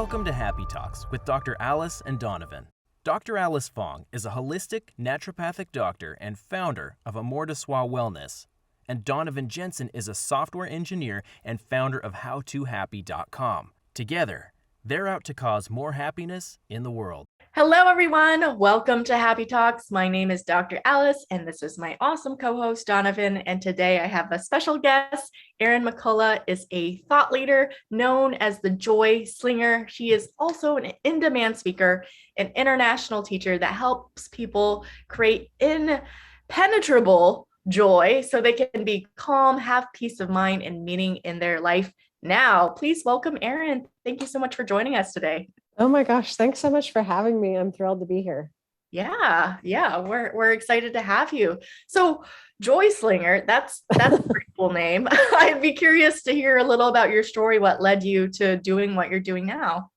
Welcome to Happy Talks with Dr. Alice and Donovan. Dr. Alice Fong is a holistic naturopathic doctor and founder of Amor de Soi Wellness. And Donovan Jensen is a software engineer and founder of HowToHappy.com. Together, they're out to cause more happiness in the world. Hello, everyone. Welcome to Happy Talks. My name is Dr. Alice, and this is my awesome co-host, Donovan. And today I have a special guest. Erin McCullough is a thought leader known as the Joy Slinger. She is also an in-demand speaker, an international teacher that helps people create impenetrable joy so they can be calm, have peace of mind, and meaning in their life. Now, please welcome Erin. Thank you so much for joining us today. Oh my gosh, thanks so much for having me. I'm thrilled to be here. Yeah, we're excited to have you. So, Joy Slinger, that's a pretty cool name. I'd be curious to hear a little about your story, what led you to doing what you're doing now.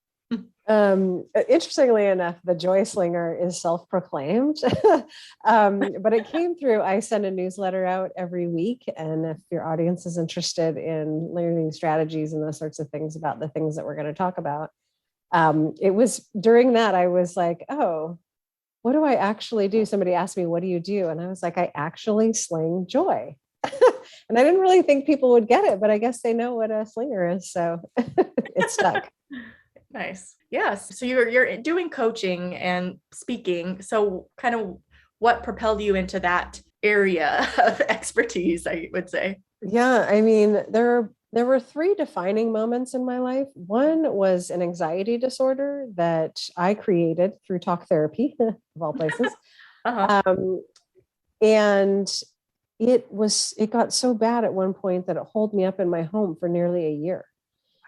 Interestingly enough, the Joy Slinger is self-proclaimed, but it came through. I send a newsletter out every week, and if your audience is interested in learning strategies and those sorts of things about the things that we're going to talk about, it was during that I was like, oh, what do I actually do? Somebody asked me, what do you do? And I was like, I actually sling joy. And I didn't really think people would get it, but I guess they know what a slinger is. So it stuck. Nice. Yes. So you're doing coaching and speaking. So kind of what propelled you into that area of expertise, I would say? Yeah. I mean, there were three defining moments in my life. One was an anxiety disorder that I created through talk therapy, of all places. And it got so bad at one point that it holed me up in my home for nearly a year.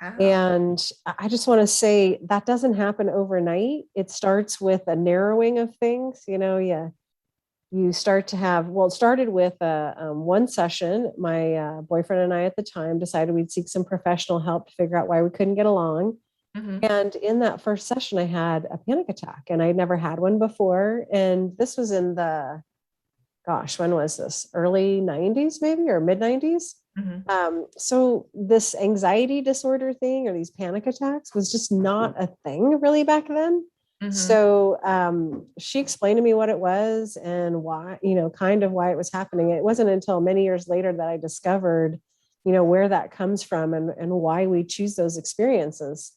Wow. And I just want to say that doesn't happen overnight. It starts with a narrowing of things. You start to have, it started with one session. My boyfriend and I at the time decided we'd seek some professional help to figure out why we couldn't get along. Mm-hmm. And in that first session, I had a panic attack, and I'd never had one before. And this was in when was this? Early 90s, maybe, or mid 90s. Mm-hmm. So this anxiety disorder thing, or these panic attacks, was just not a thing really back then. Mm-hmm. So she explained to me what it was and why, kind of why it was happening. It wasn't until many years later that I discovered, where that comes from and why we choose those experiences.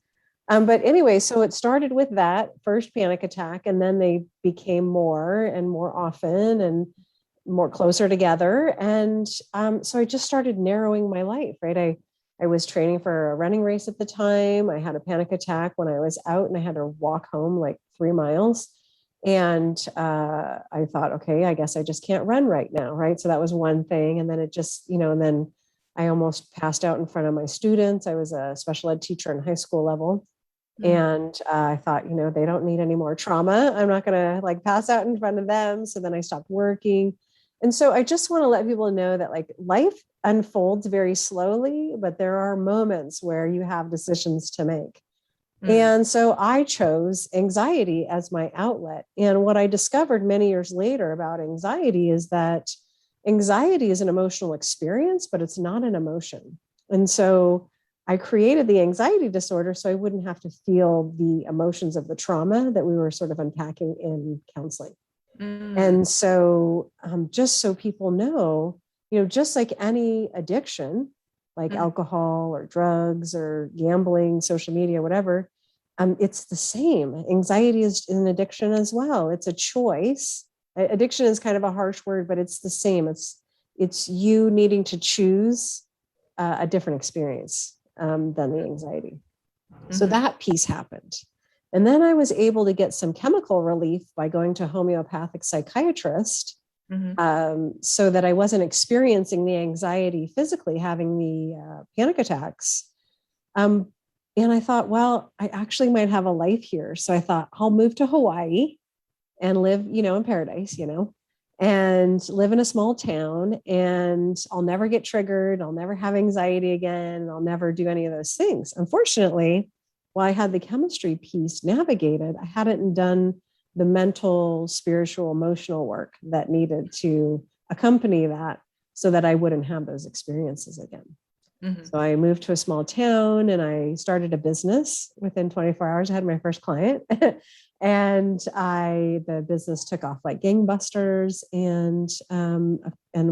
But anyway, so it started with that first panic attack, and then they became more and more often and more closer together. And so I just started narrowing my life, right? I was training for a running race at the time. I had a panic attack when I was out, and I had to walk home like 3 miles. And I thought, okay, I guess I just can't run right now, right? So that was one thing. And then it just, and then I almost passed out in front of my students. I was a special ed teacher in high school level. Mm-hmm. And I thought, they don't need any more trauma. I'm not going to pass out in front of them. So then I stopped working. And so I just want to let people know that life unfolds very slowly, but there are moments where you have decisions to make. Mm. And so I chose anxiety as my outlet. And what I discovered many years later about anxiety is that anxiety is an emotional experience, but it's not an emotion. And so I created the anxiety disorder so I wouldn't have to feel the emotions of the trauma that we were sort of unpacking in counseling. Mm. And so just so people know, just like any addiction, like alcohol or drugs or gambling, social media, whatever, it's the same. Anxiety is an addiction as well. It's a choice. Addiction is kind of a harsh word, but it's the same. It's you needing to choose a different experience than the anxiety. Mm-hmm. So that piece happened. And then I was able to get some chemical relief by going to a homeopathic psychiatrist, so that I wasn't experiencing the anxiety physically, having the panic attacks. And I thought, well, I actually might have a life here. So I thought I'll move to Hawaii and live, in paradise, and live in a small town, and I'll never get triggered. I'll never have anxiety again. I'll never do any of those things. Unfortunately, while I had the chemistry piece navigated, I hadn't done the mental, spiritual, emotional work that needed to accompany that so that I wouldn't have those experiences again. So I moved to a small town and I started a business. Within 24 hours, I had my first client. And the business took off like gangbusters, and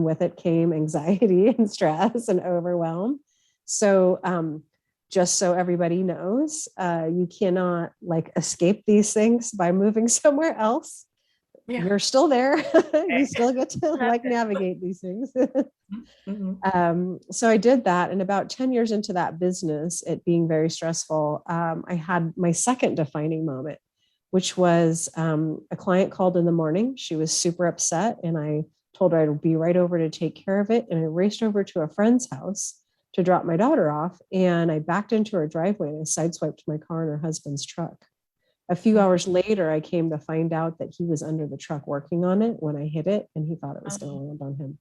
with it came anxiety and stress and overwhelm. So just so everybody knows, you cannot like escape these things by moving somewhere else. Yeah. You're still there. You still get to like navigate these things. So I did that. And about 10 years into that business, it being very stressful, I had my second defining moment, which was a client called in the morning. She was super upset, and I told her I'd be right over to take care of it. And I raced over to a friend's house to drop my daughter off. And I backed into her driveway and I sideswiped my car in her husband's truck. A few hours later, I came to find out that he was under the truck working on it when I hit it, and he thought it was going to land on him.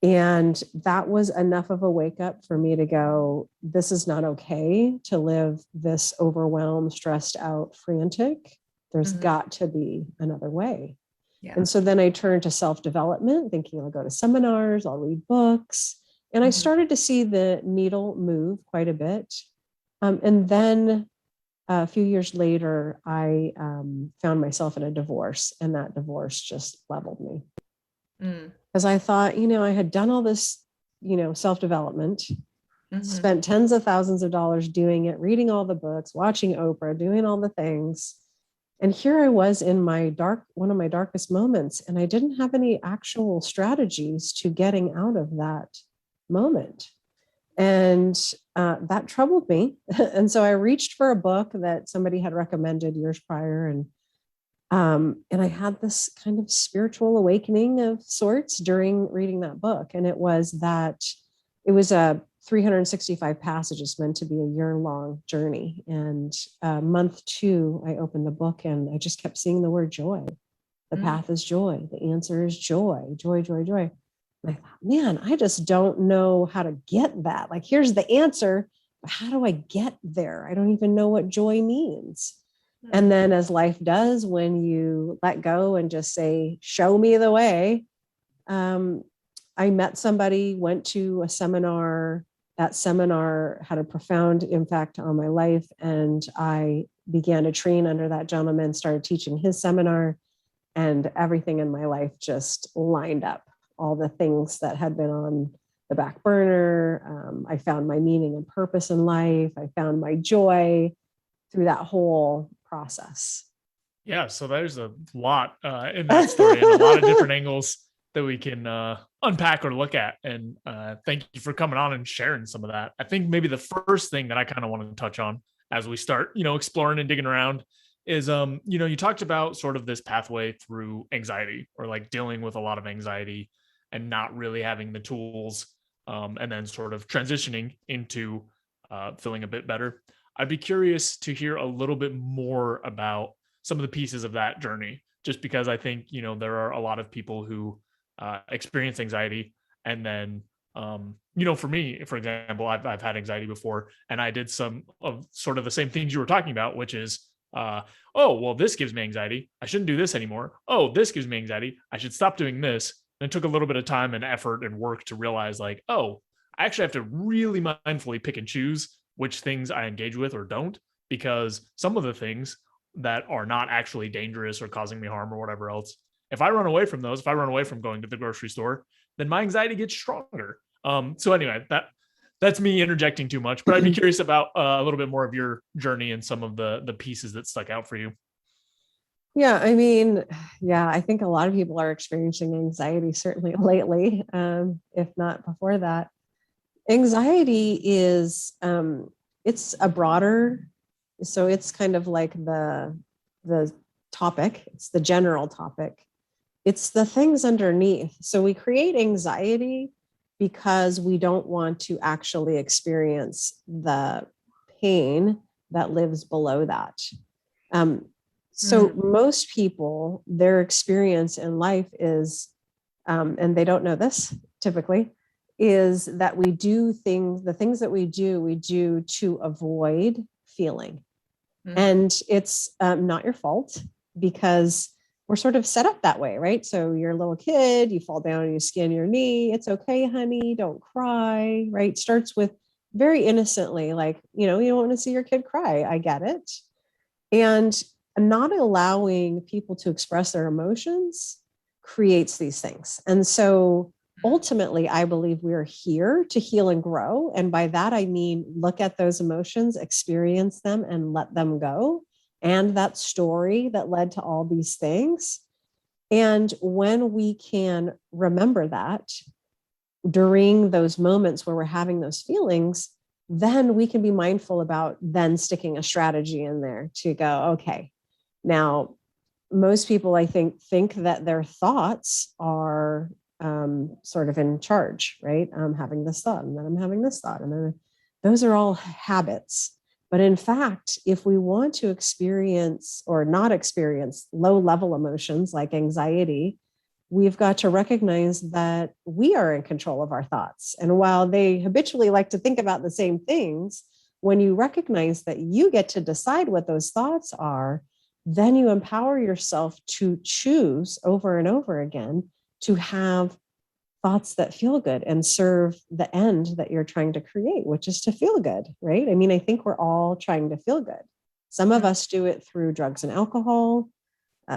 And that was enough of a wake up for me to go, this is not okay to live this overwhelmed, stressed out, frantic. There's got to be another way. Yeah. And so then I turned to self-development, thinking I'll go to seminars, I'll read books. And I started to see the needle move quite a bit. And then a few years later, I found myself in a divorce, and that divorce just leveled me. Because I thought, I had done all this, self-development, spent tens of thousands of dollars doing it, reading all the books, watching Oprah, doing all the things. And here I was in one of my darkest moments, and I didn't have any actual strategies to getting out of that moment. And that troubled me. And so I reached for a book that somebody had recommended years prior. And I had this kind of spiritual awakening of sorts during reading that book. And it was a 365 passages meant to be a year-long journey. And month 2, I opened the book and I just kept seeing the word joy. The path is joy. The answer is joy, joy, joy, joy. And I thought, man, I just don't know how to get that. Like, here's the answer, but how do I get there? I don't even know what joy means. And then, as life does, when you let go and just say, show me the way, I met somebody, went to a seminar. That seminar had a profound impact on my life. And I began to train under that gentleman, started teaching his seminar, and everything in my life just lined up. All the things that had been on the back burner. I found my meaning and purpose in life. I found my joy through that whole process. Yeah, so there's a lot in that story and a lot of different angles that we can unpack or look at. And thank you for coming on and sharing some of that. I think maybe the first thing that I kind of want to touch on as we start, exploring and digging around is, you talked about sort of this pathway through anxiety, or like dealing with a lot of anxiety and not really having the tools, and then sort of transitioning into feeling a bit better. I'd be curious to hear a little bit more about some of the pieces of that journey, just because I think, there are a lot of people who experience anxiety. And then, for me, for example, I've had anxiety before, and I did some of sort of the same things you were talking about, which is, oh, well, this gives me anxiety, I shouldn't do this anymore. Oh, this gives me anxiety, I should stop doing this. And it took a little bit of time and effort and work to realize, like, oh, I actually have to really mindfully pick and choose which things I engage with or don't, because some of the things that are not actually dangerous or causing me harm or whatever else, if I run away from those, if I run away from going to the grocery store, then my anxiety gets stronger. So anyway, that's me interjecting too much, but I'd be curious about a little bit more of your journey and some of the pieces that stuck out for you. Yeah, I mean, I think a lot of people are experiencing anxiety, certainly lately, if not before that. Anxiety is, it's a broader, so it's kind of like the topic, it's the general topic. It's the things underneath. So we create anxiety because we don't want to actually experience the pain that lives below that. So most people, their experience in life is, and they don't know this typically, is that we do the things that we do to avoid feeling. And it's not your fault, because we're sort of set up that way, right? So you're a little kid, you fall down and you skin your knee. It's okay, honey, don't cry, right? Starts with very innocently, like, you don't want to see your kid cry. I get it. And not allowing people to express their emotions creates these things. And so ultimately, I believe we're here to heal and grow. And by that, I mean, look at those emotions, experience them, and let them go. And that story that led to all these things. And when we can remember that during those moments where we're having those feelings, then we can be mindful about then sticking a strategy in there to go, okay, now, most people, I think that their thoughts are sort of in charge, right? I'm having this thought, and then I'm having this thought, and then those are all habits. But in fact, if we want to experience or not experience low-level emotions like anxiety, we've got to recognize that we are in control of our thoughts. And while they habitually like to think about the same things, when you recognize that you get to decide what those thoughts are, then you empower yourself to choose over and over again to have thoughts that feel good and serve the end that you're trying to create, which is to feel good, right? I mean, I think we're all trying to feel good. Some of us do it through drugs and alcohol,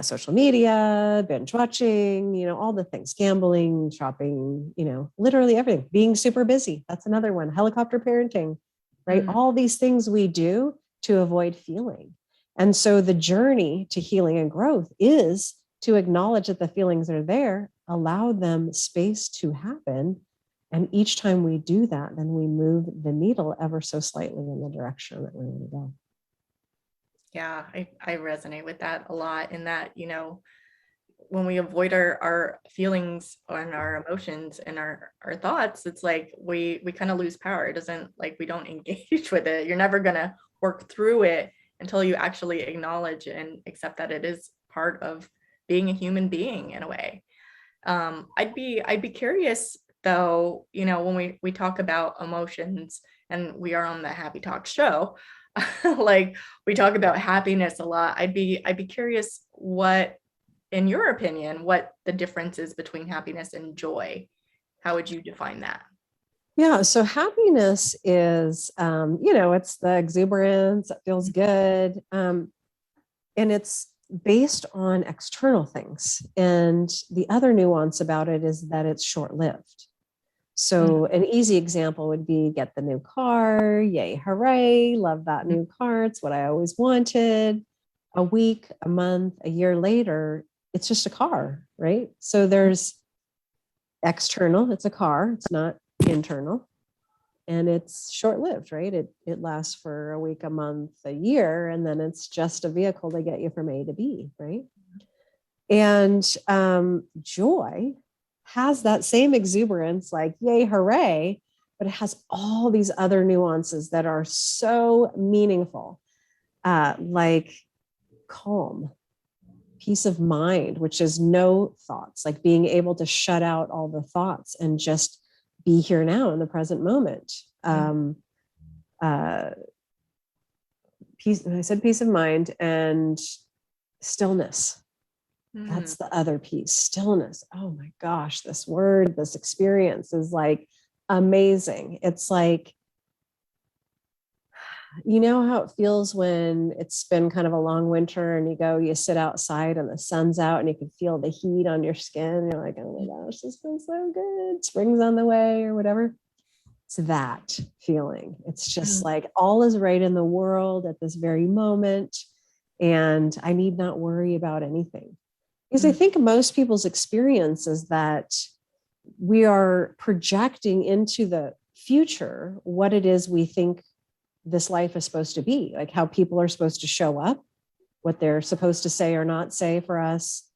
social media, binge watching, all the things, gambling, shopping, literally everything, being super busy. That's another one, helicopter parenting, right? All these things we do to avoid feeling. And so the journey to healing and growth is to acknowledge that the feelings are there, allow them space to happen. And each time we do that, then we move the needle ever so slightly in the direction that we want to go. Yeah, I resonate with that a lot, in that, when we avoid our feelings and our emotions and our thoughts, it's like we kind of lose power. It doesn't, like, we don't engage with it. You're never going to work through it until you actually acknowledge and accept that it is part of being a human being in a way. I'd be curious though, when we talk about emotions, and we are on the Happy Talk show, like, we talk about happiness a lot. I'd be curious what, in your opinion, what the difference is between happiness and joy. How would you define that? Yeah. So happiness is, it's the exuberance, it feels good. And it's based on external things. And the other nuance about it is that it's short-lived. So an easy example would be get the new car, yay, hooray, love that new car. It's what I always wanted. A week, a month, a year later, it's just a car, right? So there's external, it's a car, it's not internal, and it's short-lived, right? It lasts for a week, a month, a year, and then it's just a vehicle to get you from A to B, right? And joy has that same exuberance, like yay, hooray, but it has all these other nuances that are so meaningful, like calm, peace of mind, which is no thoughts, like being able to shut out all the thoughts and just be here now in the present moment. Peace, I said peace of mind, and stillness. That's the other piece, stillness. Oh my gosh, this word, this experience is like amazing. It's like, you know how it feels when it's been kind of a long winter and you sit outside and the sun's out and you can feel the heat on your skin. You're like, oh my gosh, this feels so good. Spring's on the way or whatever. It's that feeling. It's just like all is right in the world at this very moment. And I need not worry about anything. Because I think most people's experience is that we are projecting into the future what it is we think this life is supposed to be, like how people are supposed to show up, what they're supposed to say or not say for us,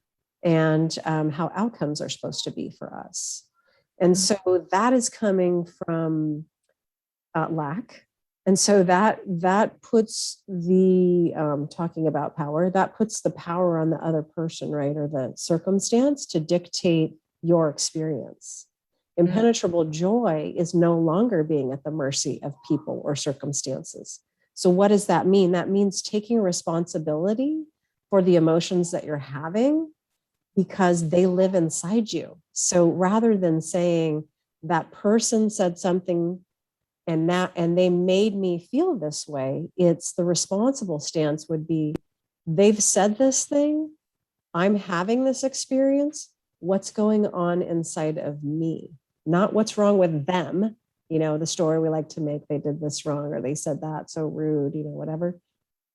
and how outcomes are supposed to be for us. And so that is coming from lack. And so that puts the, talking about power, that puts the power on the other person, right? Or the circumstance to dictate your experience. Impenetrable joy is no longer being at the mercy of people or circumstances. So what does that mean? That means taking responsibility for the emotions that you're having because they live inside you. So rather than saying that person said something and they made me feel this way, it's the responsible stance would be, they've said this thing, I'm having this experience, what's going on inside of me, not what's wrong with them. You know, the story we like to make, they did this wrong, or they said that, so rude, you know, whatever.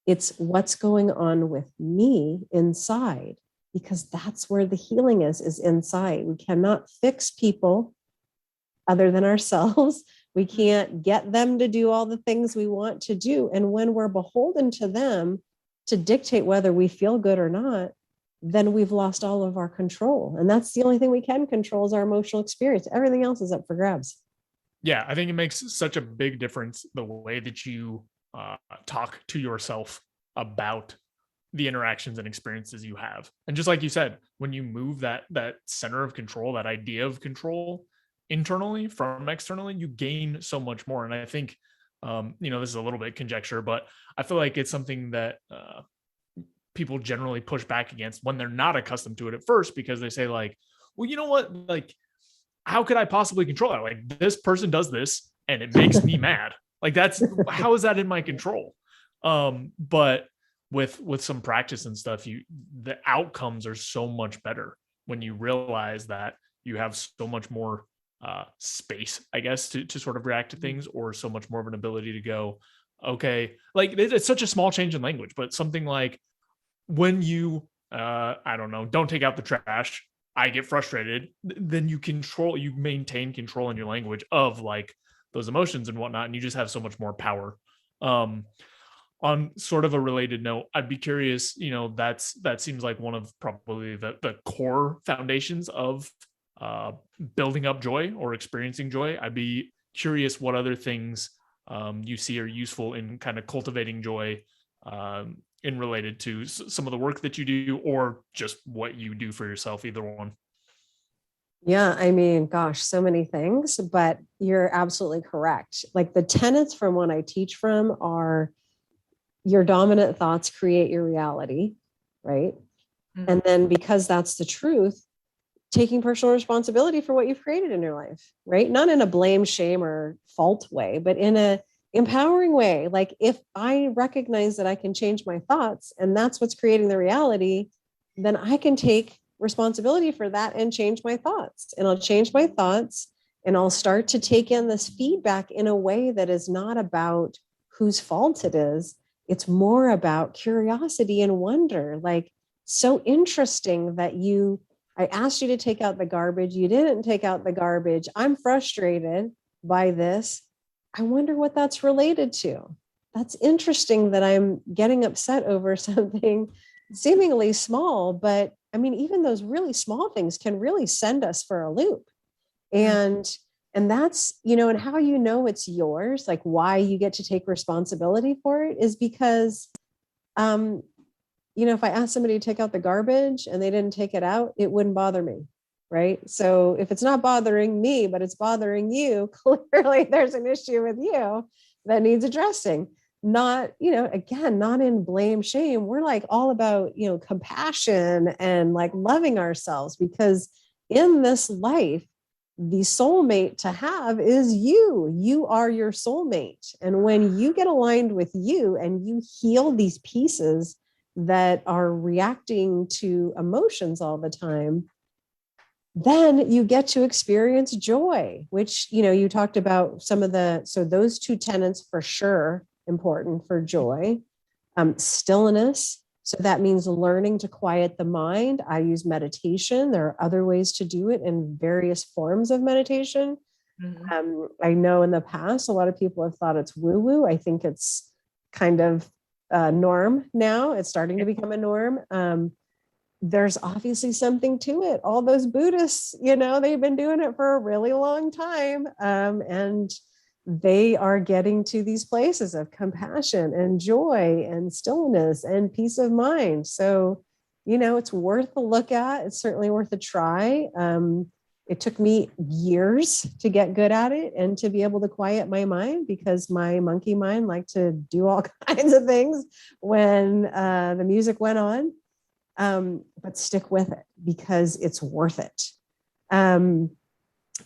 It's what's going on with me inside, because that's where the healing is inside. We cannot fix people other than ourselves. We can't get them to do all the things we want to do. And when we're beholden to them to dictate whether we feel good or not, then we've lost all of our control. And that's the only thing we can control is our emotional experience. Everything else is up for grabs. Yeah, I think it makes such a big difference the way that you talk to yourself about the interactions and experiences you have. And just like you said, when you move that center of control, that idea of control internally from externally, you gain so much more. And I think, this is a little bit conjecture, but I feel like it's something that people generally push back against when they're not accustomed to it at first, because they say like, well, you know what, like, how could I possibly control that? Like, this person does this and it makes me mad. Like, how is that in my control? But with some practice and stuff, the outcomes are so much better when you realize that you have so much more space, I guess, to sort of react to things, or so much more of an ability to go, okay, like it's such a small change in language, but something like when you, I don't know, don't take out the trash, I get frustrated, then you maintain control in your language of like those emotions and whatnot, and you just have so much more power. On sort of a related note, I'd be curious, that seems like one of probably the core foundations of building up joy or experiencing joy. I'd be curious what other things you see are useful in kind of cultivating joy in related to some of the work that you do, or just what you do for yourself, either one. Yeah, I mean, gosh, so many things, but you're absolutely correct. Like the tenets from what I teach from are your dominant thoughts create your reality, right? Mm-hmm. And then because that's the truth, taking personal responsibility for what you've created in your life, right? Not in a blame, shame, or fault way, but in a empowering way. Like if I recognize that I can change my thoughts and that's what's creating the reality, then I can take responsibility for that and change my thoughts. And I'll change my thoughts and I'll start to take in this feedback in a way that is not about whose fault it is. It's more about curiosity and wonder. Like, so interesting that I asked you to take out the garbage. You didn't take out the garbage. I'm frustrated by this. I wonder what that's related to. That's interesting that I'm getting upset over something seemingly small, but I mean, even those really small things can really send us for a loop. And that's, and how it's yours, like why you get to take responsibility for it is because, if I asked somebody to take out the garbage and they didn't take it out, it wouldn't bother me. Right. So if it's not bothering me, but it's bothering you, clearly there's an issue with you that needs addressing. Not, again, not in blame, shame. We're like all about, compassion and like loving ourselves, because in this life, the soulmate to have is you. You are your soulmate. And when you get aligned with you and you heal these pieces that are reacting to emotions all the time, then you get to experience joy, which, you talked about so those two tenets for sure important for joy. Stillness. So that means learning to quiet the mind. I use meditation. There are other ways to do it in various forms of meditation. Mm-hmm. I know in the past, a lot of people have thought it's woo-woo. I think it's kind of a norm now. It's starting to become a norm. There's obviously something to it. All those Buddhists, they've been doing it for a really long time. And they are getting to these places of compassion and joy and stillness and peace of mind. So, it's worth a look at. It's certainly worth a try. It took me years to get good at it and to be able to quiet my mind, because my monkey mind liked to do all kinds of things when the music went on. but stick with it because it's worth it.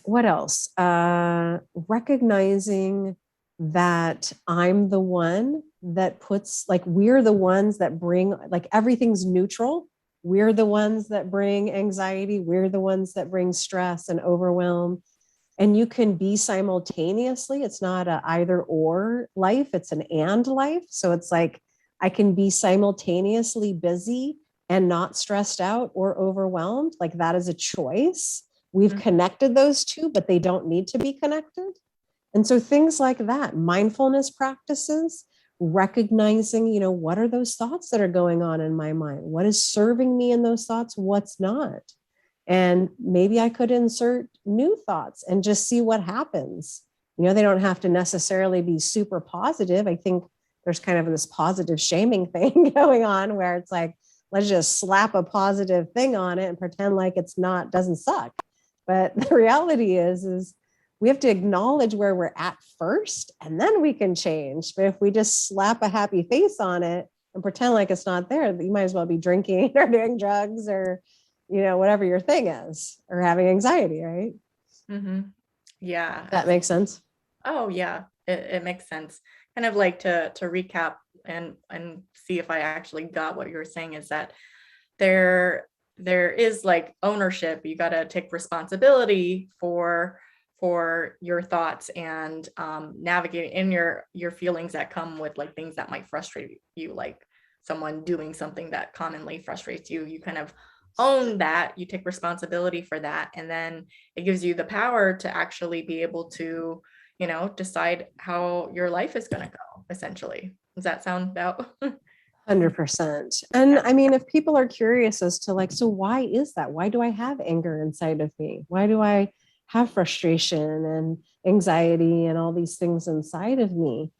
What else? Recognizing that I'm the one that puts, like, we're the ones that bring, like, everything's neutral. We're the ones that bring anxiety. We're the ones that bring stress and overwhelm. And you can be simultaneously. It's not a either or life, it's an and life. So it's like, I can be simultaneously busy and not stressed out or overwhelmed. Like, that is a choice. We've connected those two, but they don't need to be connected. And so things like that, mindfulness practices, recognizing, what are those thoughts that are going on in my mind? What is serving me in those thoughts? What's not? And maybe I could insert new thoughts and just see what happens. They don't have to necessarily be super positive. I think there's kind of this positive shaming thing going on where it's like, let's just slap a positive thing on it and pretend like doesn't suck. But the reality is we have to acknowledge where we're at first, and then we can change. But if we just slap a happy face on it and pretend like it's not there, you might as well be drinking or doing drugs or, whatever your thing is, or having anxiety, right? Mm-hmm. Yeah. That makes sense. Oh yeah, it makes sense. Kind of like to recap and see if I actually got what you were saying, is that there is like ownership. You got to take responsibility for your thoughts and navigating in your feelings that come with like things that might frustrate you, like someone doing something that commonly frustrates you. You kind of own that, you take responsibility for that, and then it gives you the power to actually be able to, decide how your life is going to go, essentially. Does that sound about? 100%. And I mean, if people are curious as to like, so why is that? Why do I have anger inside of me? Why do I have frustration and anxiety and all these things inside of me?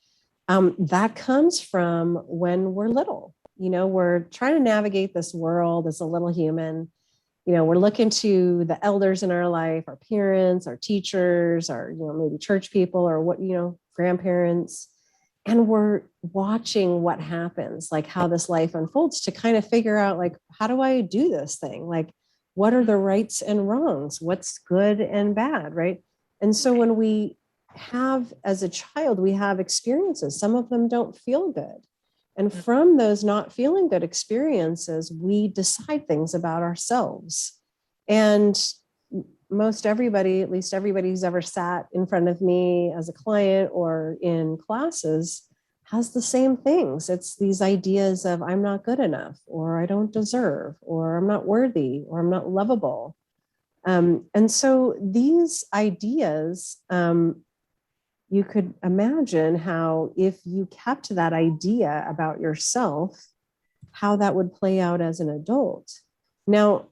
That comes from when we're little. We're trying to navigate this world as a little human. We're looking to the elders in our life, our parents, our teachers, our, maybe church people or what, grandparents. And we're watching what happens, like how this life unfolds, to kind of figure out, like, how do I do this thing? Like, what are the rights and wrongs? What's good and bad, right? And so when we have, as a child, we have experiences, some of them don't feel good. And from those not feeling good experiences, we decide things about ourselves. And most everybody, at least everybody who's ever sat in front of me as a client or in classes, has the same things. It's these ideas of I'm not good enough, or I don't deserve, or I'm not worthy, or I'm not lovable. And so these ideas, you could imagine how, if you kept that idea about yourself, how that would play out as an adult. Now,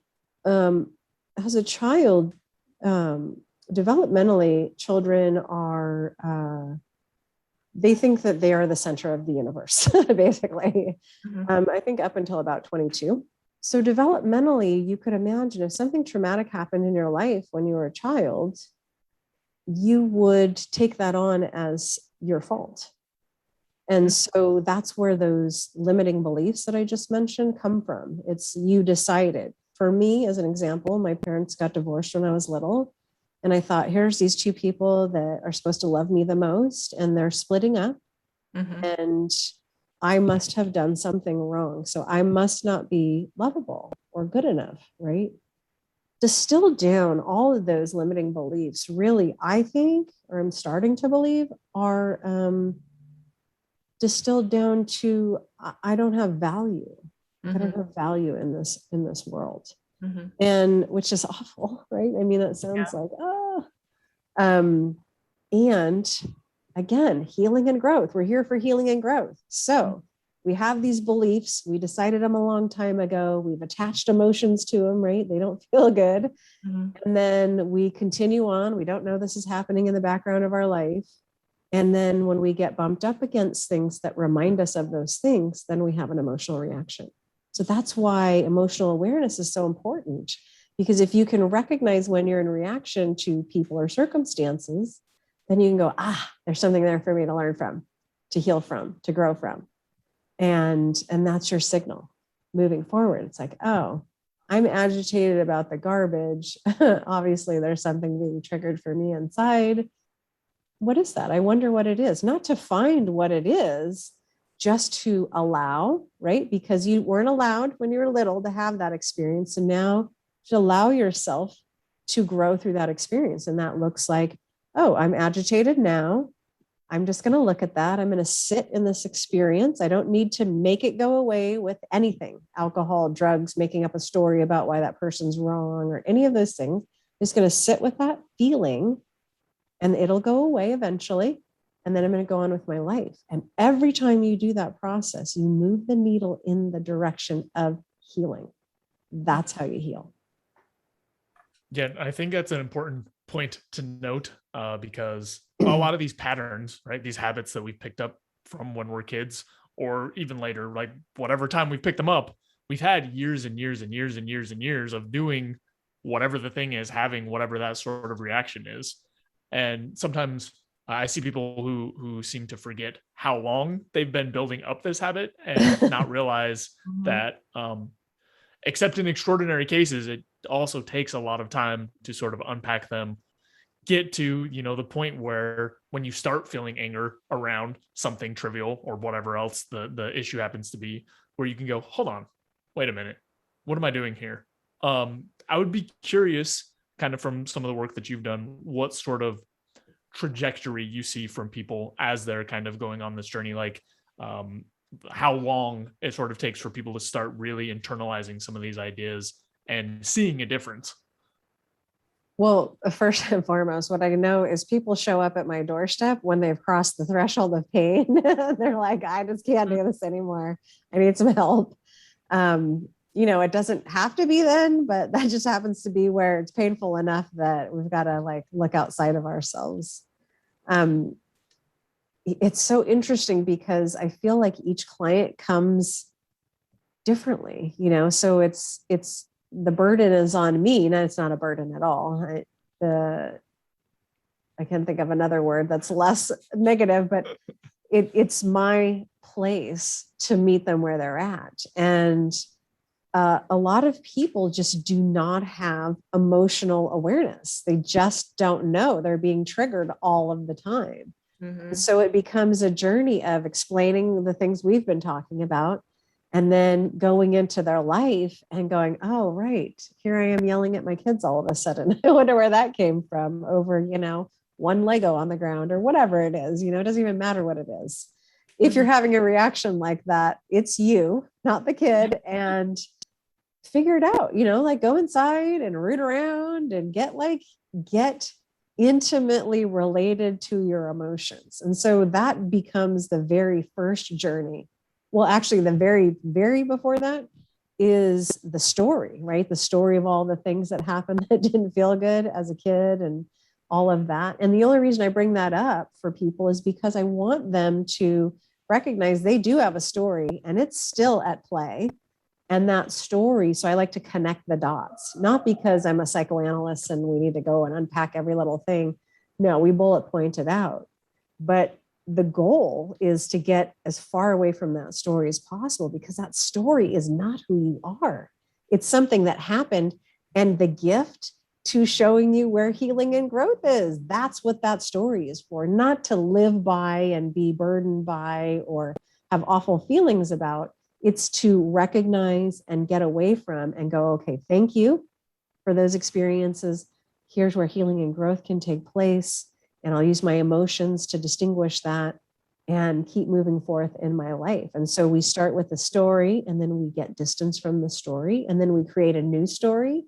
as a child, developmentally, children are, they think that they are the center of the universe, basically. I think up until about 22. So developmentally, you could imagine if something traumatic happened in your life when you were a child, you would take that on as your fault. And so that's where those limiting beliefs that I just mentioned come from. It's you decided. For me, as an example, my parents got divorced when I was little. And I thought, here's these two people that are supposed to love me the most, and they're splitting up. And I must have done something wrong. So I must not be lovable or good enough, right? Distill down all of those limiting beliefs, really, I think, or I'm starting to believe, are distilled down to I don't have value. I don't have value in this world. And which is awful, right? I mean, that sounds like, and again, healing and growth. We're here for healing and growth. So we have these beliefs. We decided them a long time ago. We've attached emotions to them, right? They don't feel good. And then we continue on. We don't know this is happening in the background of our life. And then when we get bumped up against things that remind us of those things, then we have an emotional reaction. So that's why emotional awareness is so important, because if you can recognize when you're in reaction to people or circumstances, then you can go, there's something there for me to learn from, to heal from, to grow from. And that's your signal. moving forward. It's like, oh, I'm agitated about the garbage. Obviously, there's something being triggered for me inside. What is that? I wonder what it is. Not to find what it is, just to allow, right? Because you weren't allowed when you were little to have that experience. And now to allow yourself to grow through that experience. And that looks like, oh, I'm agitated now. I'm just going to look at that. I'm going to sit in this experience. I don't need to make it go away with anything, alcohol, drugs, making up a story about why that person's wrong or any of those things. I'm just going to sit with that feeling and it'll go away eventually. And then I'm going to go on with my life. And every time you do that process, you move the needle in the direction of healing. That's how you heal. Yeah, I think that's an important point to note because a lot of these patterns, right, these habits that we've picked up from when we're kids or even later, like whatever time we've picked them up, we've had years and years and years and years and years of doing whatever the thing is, having whatever that sort of reaction is. And sometimes I see people who seem to forget how long they've been building up this habit and not realize that except in extraordinary cases, it also takes a lot of time to sort of unpack them, get to, the point where when you start feeling anger around something trivial or whatever else the issue happens to be, where you can go, hold on, wait a minute, what am I doing here? I would be curious, kind of from some of the work that you've done, what sort of trajectory you see from people as they're kind of going on this journey, like how long it sort of takes for people to start really internalizing some of these ideas and seeing a difference. Well, first and foremost, what I know is people show up at my doorstep when they've crossed the threshold of pain. They're like, I just can't do this anymore. I need some help. It doesn't have to be then, but that just happens to be where it's painful enough that we've got to look outside of ourselves. It's so interesting because I feel like each client comes differently, so it's the burden is on me. No, it's not a burden at all. I can't think of another word that's less negative, but it's my place to meet them where they're at. And a lot of people just do not have emotional awareness. They just don't know. They're being triggered all of the time. Mm-hmm. So it becomes a journey of explaining the things we've been talking about and then going into their life and going, oh, right, here I am yelling at my kids all of a sudden. I wonder where that came from over, one Lego on the ground or whatever it is. It doesn't even matter what it is. If you're having a reaction like that, it's you, not the kid. And figure it out, go inside and root around and get intimately related to your emotions. And so that becomes the very first journey. Well, actually, the very, very before that is the story, right? The story of all the things that happened that didn't feel good as a kid and all of that. And the only reason I bring that up for people is because I want them to recognize they do have a story and it's still at play. And that story, so I like to connect the dots, not because I'm a psychoanalyst and we need to go and unpack every little thing. No, we bullet point it out. But the goal is to get as far away from that story as possible because that story is not who you are. It's something that happened and the gift to showing you where healing and growth is. That's what that story is for, not to live by and be burdened by or have awful feelings about. It's to recognize and get away from and go, okay, thank you for those experiences. Here's where healing and growth can take place. And I'll use my emotions to distinguish that and keep moving forth in my life. And so we start with the story and then we get distance from the story and then we create a new story.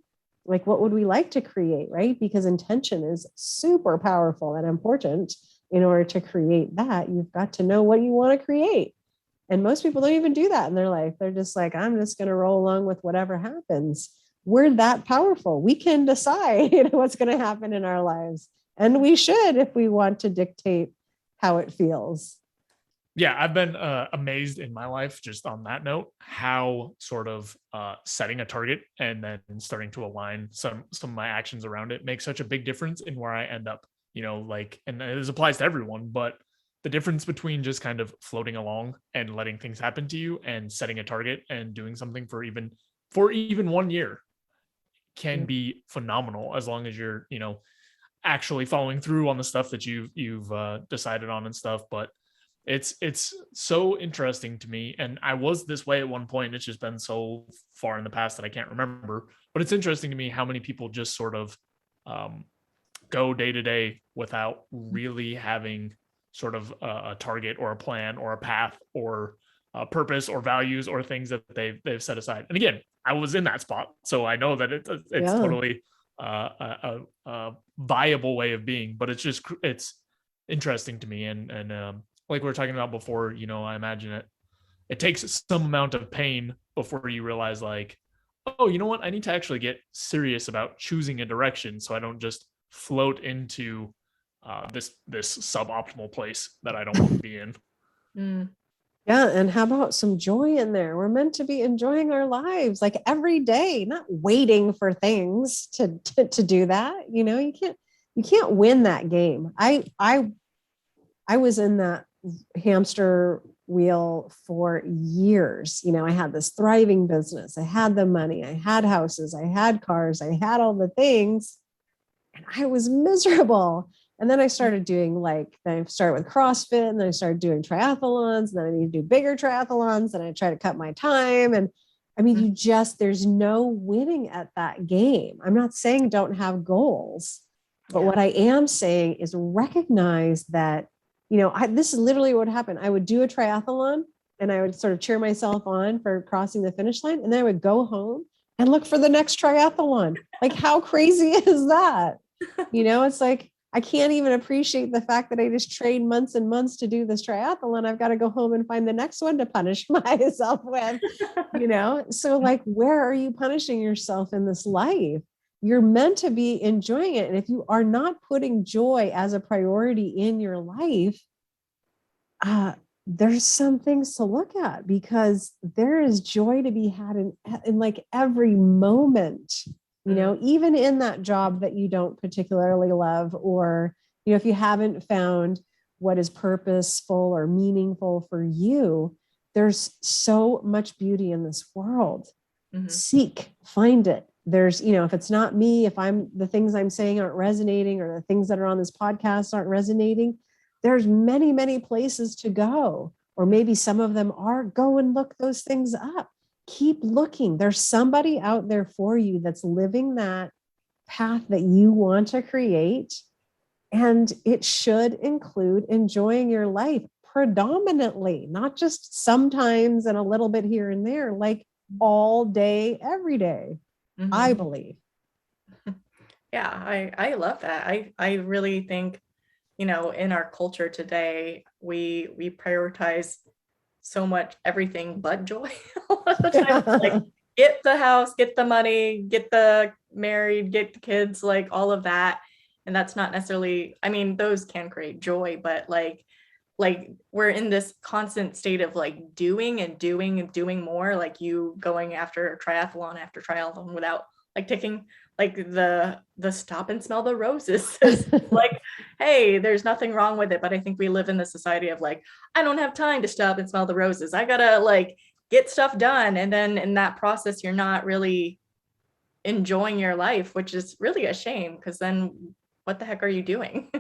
Like, what would we like to create, right? Because intention is super powerful and important. In order to create that, you've got to know what you want to create. And most people don't even do that in their life. They're just like, I'm just going to roll along with whatever happens. We're that powerful. We can decide what's going to happen in our lives. And we should, if we want to dictate how it feels. Yeah, I've been amazed in my life, just on that note, how sort of setting a target and then starting to align some of my actions around it makes such a big difference in where I end up, and this applies to everyone, but the difference between just kind of floating along and letting things happen to you and setting a target and doing something for even 1 year can be phenomenal, as long as you're, actually following through on the stuff that you've decided on and stuff. But it's so interesting to me, and I was this way at one point. It's just been so far in the past that I can't remember, but it's interesting to me how many people just sort of go day to day without really having sort of a target or a plan or a path or a purpose or values or things that they've set aside. And again, I was in that spot, so I know that it's totally a viable way of being. But it's interesting to me, and like we were talking about before, I imagine it takes some amount of pain before you realize, like, oh, you know what, I need to actually get serious about choosing a direction, so I don't just float into this suboptimal place that I don't want to be in. Yeah. And how about some joy in there? We're meant to be enjoying our lives like every day, not waiting for things to do that. You can't win that game. I was in that hamster wheel for years. I had this thriving business. I had the money, I had houses, I had cars, I had all the things, and I was miserable. And then I started doing then I started with CrossFit, and then I started doing triathlons, and then I need to do bigger triathlons, and I try to cut my time. And I mean, there's no winning at that game. I'm not saying don't have goals, but what I am saying is recognize that, this is literally what happened. I would do a triathlon and I would sort of cheer myself on for crossing the finish line. And then I would go home and look for the next triathlon. Like, how crazy is that? It's like, I can't even appreciate the fact that I just trained months and months to do this triathlon. I've got to go home and find the next one to punish myself with, So like, where are you punishing yourself in this life? You're meant to be enjoying it. And if you are not putting joy as a priority in your life, there's some things to look at, because there is joy to be had in like every moment. Even in that job that you don't particularly love, or, if you haven't found what is purposeful or meaningful for you, there's so much beauty in this world. Seek, find it. There's, if it's not me, if the things I'm saying aren't resonating, or the things that are on this podcast aren't resonating, there's many, many places to go. Or maybe some of them are. Go and look those things up. Keep looking. There's somebody out there for you that's living that path that you want to create. And it should include enjoying your life predominantly, not just sometimes and a little bit here and there, like all day, every day, I believe. Yeah, I love that. I really think, in our culture today, we prioritize so much everything but joy a lot of the time. Like, get the house, get the money, get the married, get the kids, like all of that. And that's not necessarily, I mean, those can create joy, but like we're in this constant state of like doing and doing and doing more, like you going after triathlon without like taking like the stop and smell the roses. Like, hey, there's nothing wrong with it. But I think we live in the society of like, I don't have time to stop and smell the roses. I gotta like get stuff done. And then in that process, you're not really enjoying your life, which is really a shame, because then what the heck are you doing?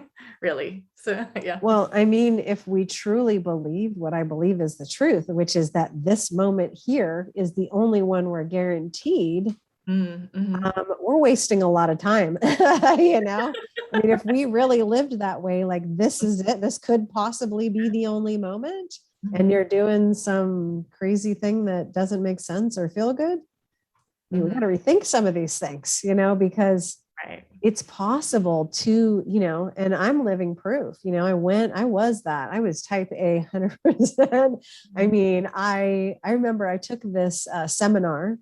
Really? So, yeah. Well, I mean, if we truly believe what I believe is the truth, which is that this moment here is the only one we're guaranteed, we're wasting a lot of time. I mean, if we really lived that way, like, this is it, this could possibly be the only moment, and you're doing some crazy thing that doesn't make sense or feel good, we got to rethink some of these things, because it's possible to, and I'm living proof. I was type A 100%. I mean, I remember I took this seminar.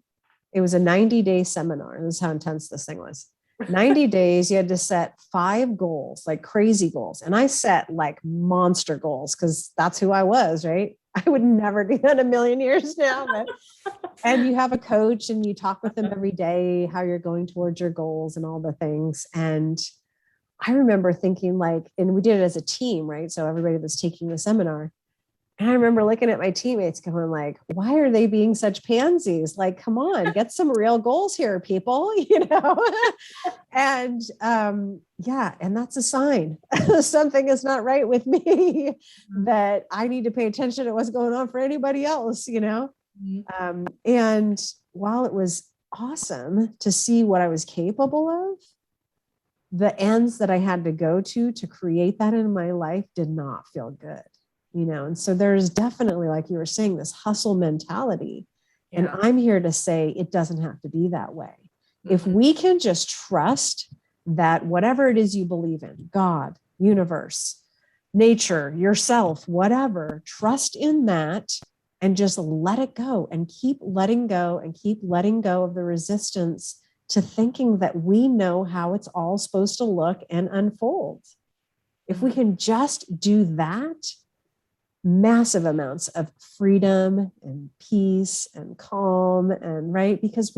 It was a 90-day seminar. This is how intense this thing was. 90 days, you had to set 5 goals, like crazy goals. And I set like monster goals, because that's who I was, right? I would never do that in a million years now. And you have a coach and you talk with them every day, how you're going towards your goals and all the things. And I remember thinking like, and we did it as a team, right? So everybody was taking the seminar. And I remember looking at my teammates going like, why are they being such pansies? Like, come on, get some real goals here, people, And yeah, and that's a sign something is not right with me, that I need to pay attention to what's going on for anybody else, And while it was awesome to see what I was capable of, the ends that I had to go to create that in my life did not feel good. And so there's definitely, like you were saying, this hustle mentality. Yeah. And I'm here to say it doesn't have to be that way. Mm-hmm. If we can just trust that whatever it is you believe in, God, universe, nature, yourself, whatever, trust in that and just let it go and keep letting go and keep letting go of the resistance to thinking that we know how it's all supposed to look and unfold. If we can just do that, massive amounts of freedom and peace and calm and right, because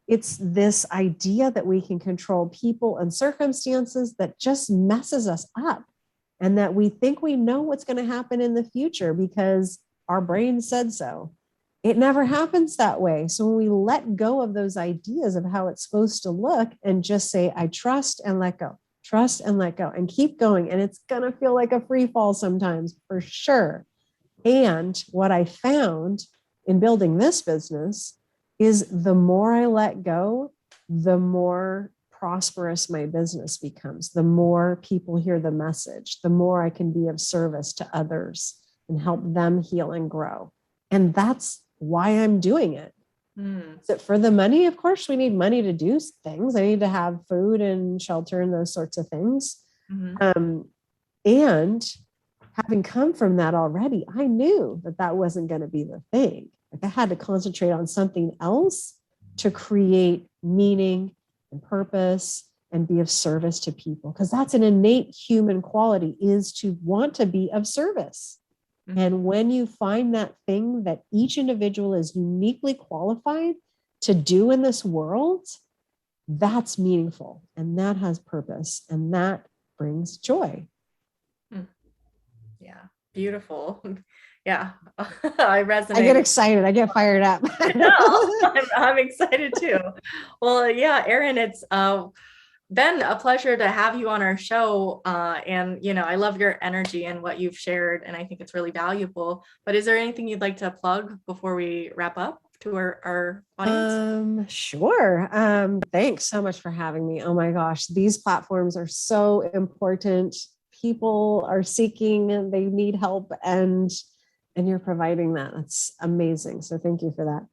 it's this idea that we can control people and circumstances that just messes us up, and that we think we know what's going to happen in the future because our brain said so. It never happens that way. So when we let go of those ideas of how it's supposed to look and just say, I trust and let go. Trust and let go and keep going. And it's going to feel like a free fall sometimes, for sure. And what I found in building this business is the more I let go, the more prosperous my business becomes, the more people hear the message, the more I can be of service to others and help them heal and grow. And that's why I'm doing it. So for the money, of course, we need money to do things. I need to have food and shelter and those sorts of things. Mm-hmm. And having come from that already, I knew that wasn't going to be the thing. Like I had to concentrate on something else to create meaning and purpose and be of service to people. Because that's an innate human quality, is to want to be of service. Mm-hmm. And when you find that thing that each individual is uniquely qualified to do in this world, that's meaningful and that has purpose and that brings joy. Yeah, beautiful. Yeah, I resonate. I get excited. I get fired up. I'm excited too. Well, yeah, Erin, it's been a pleasure to have you on our show. And, I love your energy and what you've shared, and I think it's really valuable. But is there anything you'd like to plug before we wrap up to our audience? Sure. Thanks so much for having me. Oh my gosh, these platforms are so important. People are seeking, they need help, and you're providing that. That's amazing. So thank you for that.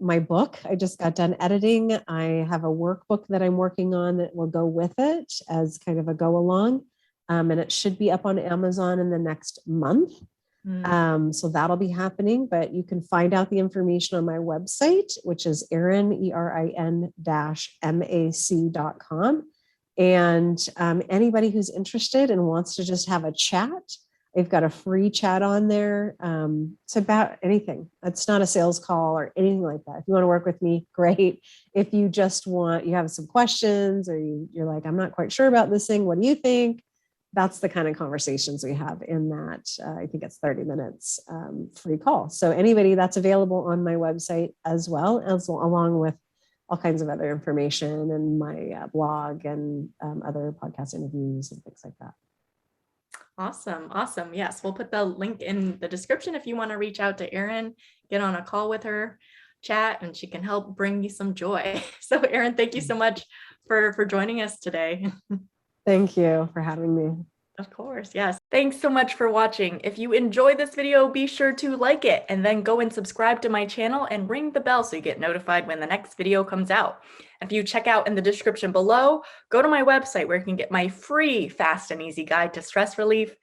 My book, I just got done editing. I have a workbook that I'm working on that will go with it as kind of a go along. And it should be up on Amazon in the next month. So that'll be happening, but you can find out the information on my website, which is Erin, ERIN-MAC.com. And anybody who's interested and wants to just have a chat, I've got a free chat on there. It's about anything. It's not a sales call or anything like that. If you want to work with me, great. If you just you have some questions, or you're like, I'm not quite sure about this thing, what do you think? That's the kind of conversations we have in that. I think it's 30 minutes free call. So anybody, that's available on my website as well, along with all kinds of other information and my blog and other podcast interviews and things like that. Awesome. Yes, we'll put the link in the description if you want to reach out to Erin, get on a call with her, chat, and she can help bring you some joy. So Erin, thank you so much for joining us today. Thank you for having me. Of course, yes. Thanks so much for watching. If you enjoyed this video, be sure to like it and then go and subscribe to my channel and ring the bell so you get notified when the next video comes out. If you check out in the description below, go to my website where you can get my free fast and easy guide to stress relief.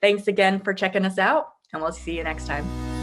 Thanks again for checking us out, and we'll see you next time.